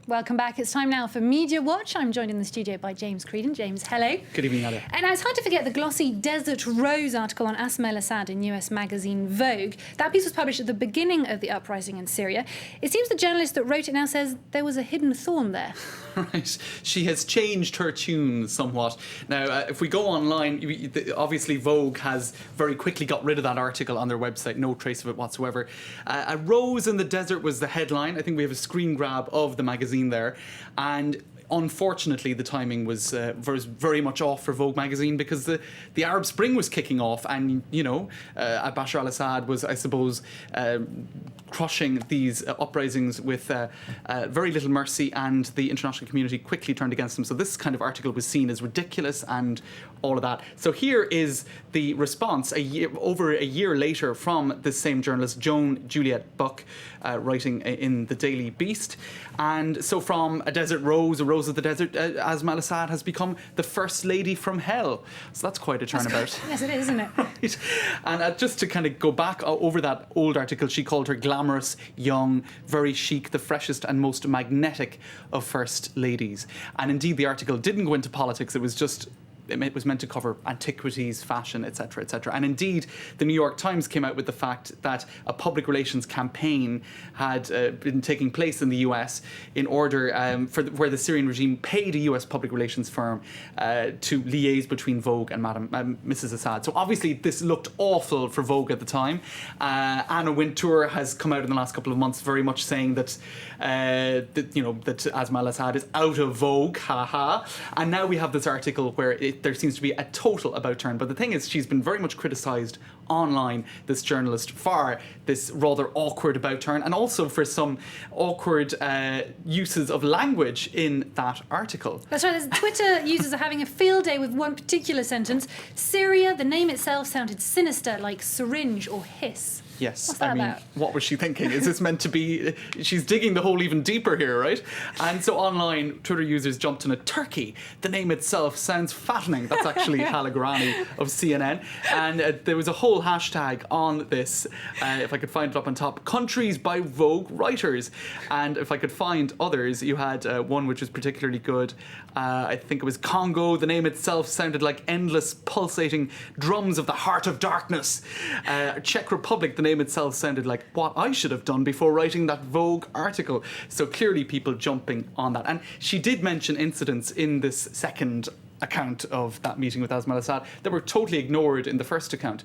Welcome back. It's time now for Media Watch. I'm joined in the studio by James Creedon. James, hello. Good evening, Nadia. And now it's hard to forget the glossy Desert Rose article on Asma al-Assad in US magazine Vogue. That piece was published at the beginning of the uprising in Syria. It seems the journalist that wrote it now says there was a hidden thorn there. Right. She has changed her tune somewhat. Now, if we go online, obviously Vogue has very quickly got rid of that article on their website, no trace of it whatsoever. A Rose in the Desert was the headline. I think we have a screen grab of the magazine there, and unfortunately the timing was very much off for Vogue magazine because the Arab Spring was kicking off, and Bashar al-Assad was, I suppose, crushing these uprisings with very little mercy, and the international community quickly turned against him. So this kind of article was seen as ridiculous and all of that. So here is the response over a year later from this same journalist, Joan Juliet Buck, writing in the Daily Beast. And so from a desert rose, a rose of the desert, Asma al-Assad has become the first lady from hell. So that's quite a turnabout. Yes, it is, isn't it? Right. And just to kind of go back over that old article, she called her glamorous, young, very chic, the freshest and most magnetic of first ladies. And indeed, the article didn't go into politics. It was meant to cover antiquities, fashion, etc., etc. And indeed, the New York Times came out with the fact that a public relations campaign had been taking place in the US in order where the Syrian regime paid a US public relations firm to liaise between Vogue and Mrs. Assad. So obviously, this looked awful for Vogue at the time. Anna Wintour has come out in the last couple of months very much saying that that Asma al-Assad is out of Vogue, haha. And now we have this article where there seems to be a total about turn. But the thing is, she's been very much criticised online, this journalist, for this rather awkward about turn, and also for some awkward uses of language in that article. That's right. Twitter users are having a field day with one particular sentence. Syria, the name itself sounded sinister, like syringe or hiss. Yes, What's that about? What was she thinking? Is this meant to be... She's digging the hole even deeper here, right? And so online, Twitter users jumped on a turkey. The name itself sounds fattening. That's actually Halagrani of CNN. And there was a whole hashtag on this, if I could find it up on top, countries by Vogue writers. And if I could find others, you had one which was particularly good. I think it was Congo. The name itself sounded like endless pulsating drums of the heart of darkness. Czech Republic, the name itself sounded like what I should have done before writing that Vogue article. So clearly people jumping on that. And she did mention incidents in this second account of that meeting with Asma al-Assad that were totally ignored in the first account.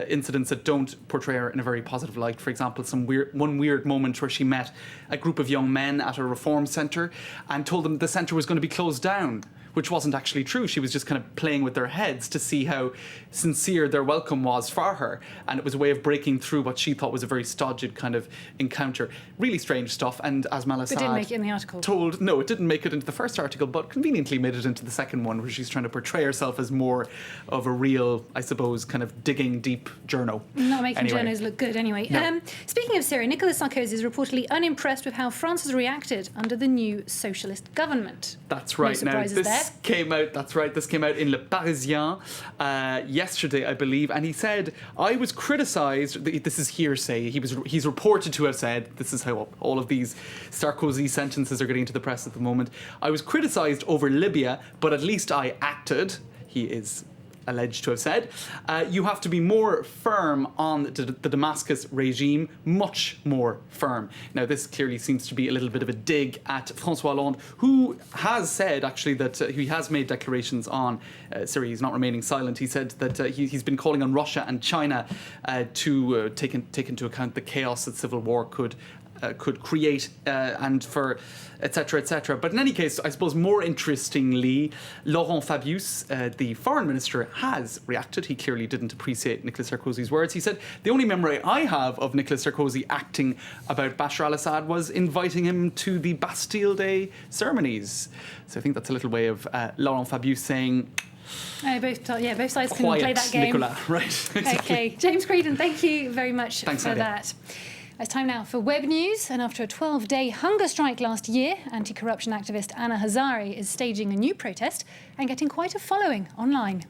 Incidents that don't portray her in a very positive light. For example, one weird moment where she met a group of young men at a reform centre and told them the centre was going to be closed down, which wasn't actually true. She was just kind of playing with their heads to see how sincere their welcome was for her. And it was a way of breaking through what she thought was a very stodged kind of encounter. Really strange stuff. And Asma al-Assad... It didn't make it in the article. No, it didn't make it into the first article, but conveniently made it into the second one, where she's trying to portray herself as more of a real, I suppose, kind of digging deep journo. Not making journos look good anyway. No. Speaking of Syria, Nicolas Sarkozy is reportedly unimpressed with how France has reacted under the new socialist government. That's right. No surprises there. This came out in Le Parisien yesterday, I believe, and he said, I was criticised, this is hearsay, he's reported to have said, this is how all of these Sarkozy sentences are getting to the press at the moment, I was criticised over Libya, but at least I acted. He is alleged to have said, you have to be more firm on the Damascus regime, much more firm. Now, this clearly seems to be a little bit of a dig at François Hollande, who has said, actually, that he has made declarations on Syria. He's not remaining silent. He said that he's been calling on Russia and China to take into account the chaos that civil war could create, and for etc., etc. But in any case, I suppose more interestingly, Laurent Fabius, the foreign minister, has reacted. He clearly didn't appreciate Nicolas Sarkozy's words. He said, the only memory I have of Nicolas Sarkozy acting about Bashar al-Assad was inviting him to the Bastille Day ceremonies. So I think that's a little way of Laurent Fabius saying... both sides can play that game. Nicolas, right, exactly. Okay, James Creedon, thank you very much Thanks, for Nadia. that. It's time now for web news, and after a 12-day hunger strike last year, anti-corruption activist Anna Hazari is staging a new protest and getting quite a following online.